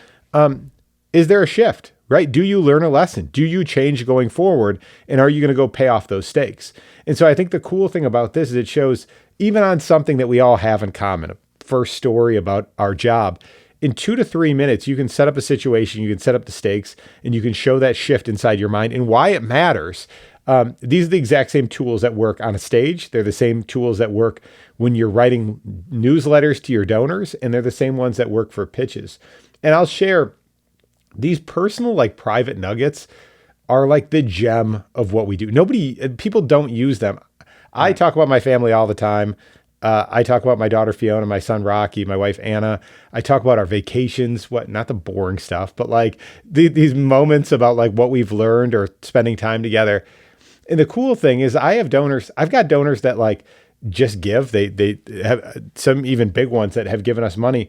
is there a shift, right? Do you learn a lesson? Do you change going forward? And are you going to go pay off those stakes? And so I think the cool thing about this is it shows, even on something that we all have in common, a first story about our job, in 2 to 3 minutes, you can set up a situation, you can set up the stakes, and you can show that shift inside your mind and why it matters. These are the exact same tools that work on a stage. They're the same tools that work when you're writing newsletters to your donors, and they're the same ones that work for pitches. And I'll share these personal, like private nuggets are like the gem of what we do. People don't use them. I talk about my family all the time. I talk about my daughter, Fiona, my son, Rocky, my wife, Anna. I talk about our vacations, not the boring stuff, but like these moments about like what we've learned or spending time together. And the cool thing is I've got donors that like just give. They have some even big ones that have given us money.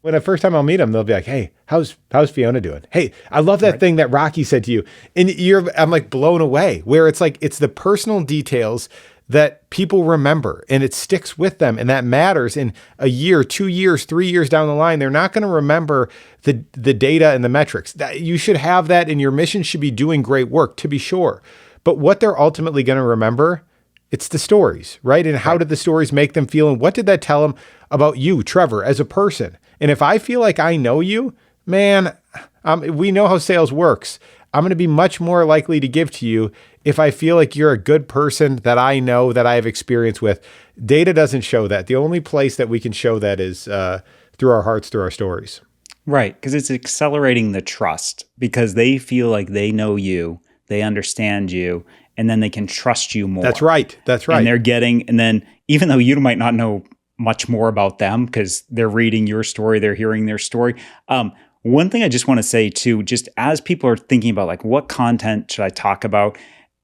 When the first time I'll meet them, they'll be like, "Hey, how's Fiona doing? Hey, I love that thing that Rocky said to you." And I'm like blown away, where it's like, it's the personal details that people remember and it sticks with them. And that matters in a year, 2 years, 3 years down the line. They're not going to remember the data and the metrics. You should have that, and your mission should be doing great work, to be sure. But what they're ultimately going to remember, it's the stories, right? And how did the stories make them feel? And what did that tell them about you, Trevor, as a person? And if I feel like I know you, man, we know how sales works. I'm going to be much more likely to give to you if I feel like you're a good person that I know, that I have experience with. Data doesn't show that. The only place that we can show that is through our hearts, through our stories. Right, because it's accelerating the trust, because they feel like they know you, they understand you, and then they can trust you more. That's right. And then even though you might not know much more about them because they're reading your story, they're hearing their story. One thing I just want to say too, just as people are thinking about like, what content should I talk about?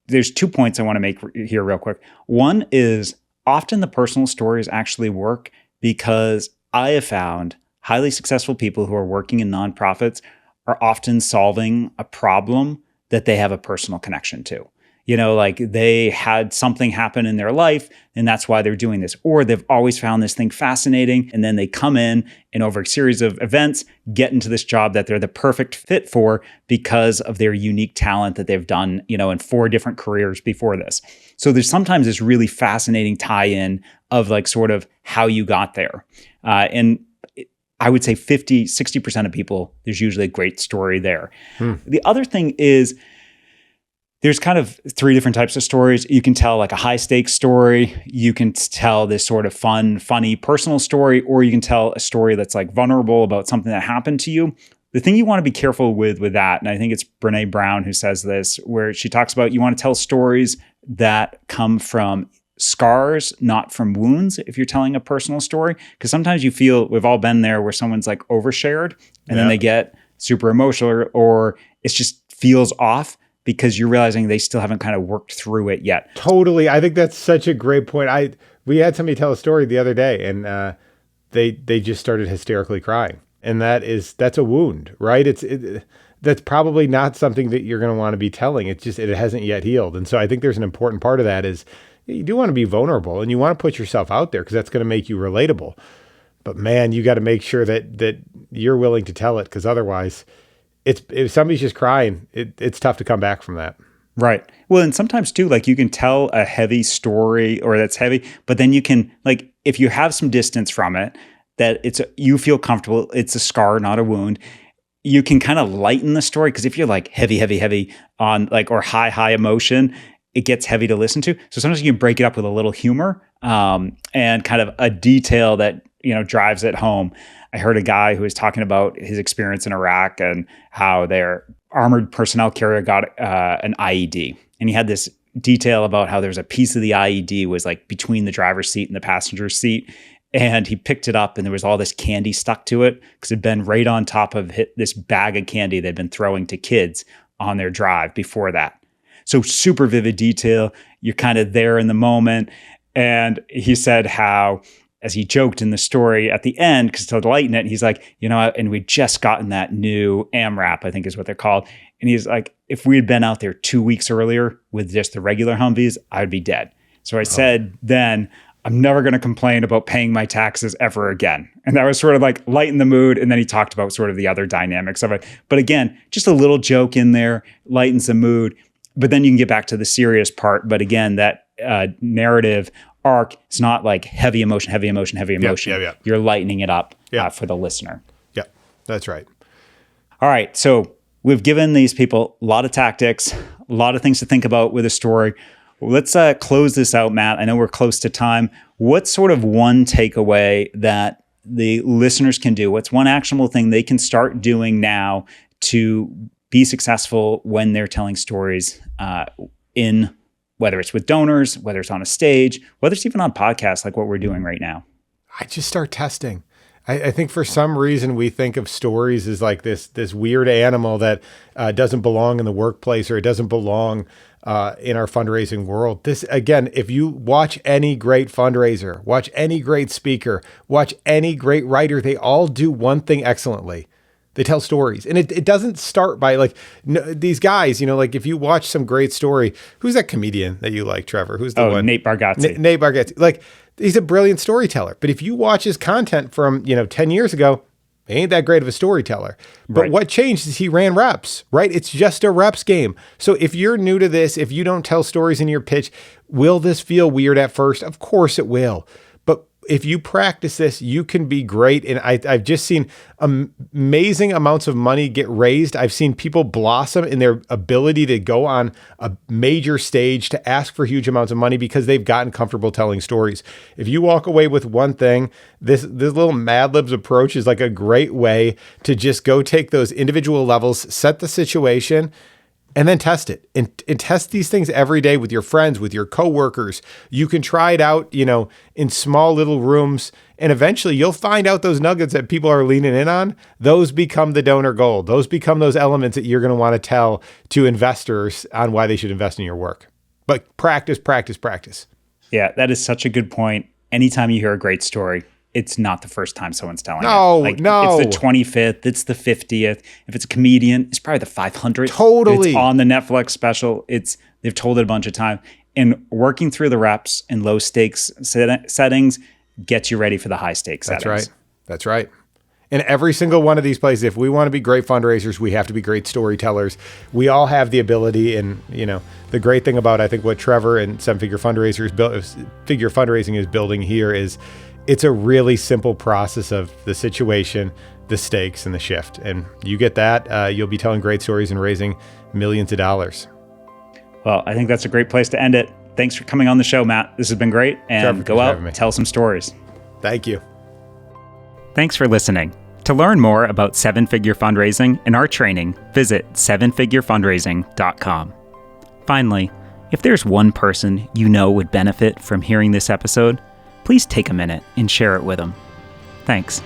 There's 2 points I want to make here real quick. One is often the personal stories actually work because I have found highly successful people who are working in nonprofits are often solving a problem that they have a personal connection to. You know, like they had something happen in their life and that's why they're doing this. Or they've always found this thing fascinating. And then they come in and over a series of events, get into this job that they're the perfect fit for because of their unique talent that they've done, you know, in 4 different careers before this. So there's sometimes this really fascinating tie-in of like sort of how you got there. And I would say 60% of people, there's usually a great story there. The other thing is, there's kind of 3 different types of stories. You can tell like a high stakes story. You can tell this sort of fun, funny, personal story, or you can tell a story that's like vulnerable about something that happened to you. The thing you want to be careful with that, and I think it's Brene Brown who says this, where she talks about you want to tell stories that come from scars, not from wounds, if you're telling a personal story. Because sometimes you feel, we've all been there, where someone's like overshared and then they get super emotional, or it just feels off, because you're realizing they still haven't kind of worked through it yet. Totally. I think that's such a great point. We had somebody tell a story the other day, and they just started hysterically crying. And that's a wound, right? That's probably not something that you're going to want to be telling. It hasn't yet healed. And so I think there's an important part of that is you do want to be vulnerable and you want to put yourself out there because that's going to make you relatable. But man, you got to make sure that you're willing to tell it, because otherwise if somebody's just crying, it's tough to come back from that. Right. Well, and sometimes too, like you can tell a heavy story or that's heavy, but then you can, like, if you have some distance from it, that you feel comfortable, it's a scar, not a wound. You can kind of lighten the story, because if you're like heavy on like, or high emotion, it gets heavy to listen to. So sometimes you can break it up with a little humor and kind of a detail that, you know, drives it home. I heard a guy who was talking about his experience in Iraq and how their armored personnel carrier got an IED. And he had this detail about how there's a piece of the IED was like between the driver's seat and the passenger seat. And he picked it up and there was all this candy stuck to it because it'd been right on top of this bag of candy they'd been throwing to kids on their drive before that. So super vivid detail. You're kind of there in the moment. And he said how, as he joked in the story at the end, because to lighten it, he's like, you know, and we'd just gotten that new AMRAP, I think is what they're called. And he's like, if we had been out there 2 weeks earlier with just the regular Humvees, I would be dead. So I said then, I'm never going to complain about paying my taxes ever again. And that was sort of like lighten the mood. And then he talked about sort of the other dynamics of it. But again, just a little joke in there lightens the mood. But then you can get back to the serious part. But again, that narrative arc is not like heavy emotion. Yeah. You're lightening it up for the listener. Yeah, that's right. All right. So we've given these people a lot of tactics, a lot of things to think about with a story. Let's close this out, Matt. I know we're close to time. What's sort of one takeaway that the listeners can do? What's one actionable thing they can start doing now to be successful when they're telling stories in whether it's with donors, whether it's on a stage, whether it's even on podcasts like what we're doing right now? I just start testing. I think for some reason we think of stories as like this weird animal that doesn't belong in the workplace or it doesn't belong in our fundraising world. This, again, if you watch any great fundraiser, watch any great speaker, watch any great writer, they all do one thing excellently. They tell stories. And it doesn't start by like these guys, like if you watch some great story, who's that comedian that you like, Trevor? Who's the one? Nate Bargatze. Nate Bargatze. Like, he's a brilliant storyteller. But if you watch his content from, 10 years ago, he ain't that great of a storyteller. But Right. what changed is he ran reps, right? It's just a reps game. So if you're new to this, if you don't tell stories in your pitch, will this feel weird at first? Of course it will. But if you practice this, you can be great. And I've just seen amazing amounts of money get raised. I've seen people blossom in their ability to go on a major stage to ask for huge amounts of money because they've gotten comfortable telling stories. If you walk away with one thing, this little Mad Libs approach is like a great way to just go take those individual levels, set the situation, and then test it and test these things every day with your friends, with your coworkers. You can try it out, in small little rooms, and eventually you'll find out those nuggets that people are leaning in on. Those become the donor gold. Those become those elements that you're going to want to tell to investors on why they should invest in your work. But practice. Yeah, that is such a good point. Anytime you hear a great story, it's not the first time someone's telling it. No. It's the 25th. It's the 50th. If it's a comedian, it's probably the 500th. Totally. It's on the Netflix special. They've told it a bunch of times. And working through the reps and low stakes settings gets you ready for the high stakes settings. That's right. In every single one of these places, if we want to be great fundraisers, we have to be great storytellers. We all have the ability, and the great thing about I think what Trevor and Seven Figure Fundraising is building here is it's a really simple process of the situation, the stakes, and the shift. And you get that, you'll be telling great stories and raising millions of dollars. Well, I think that's a great place to end it. Thanks for coming on the show, Matt. This has been great. And Trevor, go out, tell some stories. Thank you. Thanks for listening. To learn more about Seven Figure Fundraising and our training, visit sevenfigurefundraising.com. Finally, if there's one person you know would benefit from hearing this episode, please take a minute and share it with them. Thanks.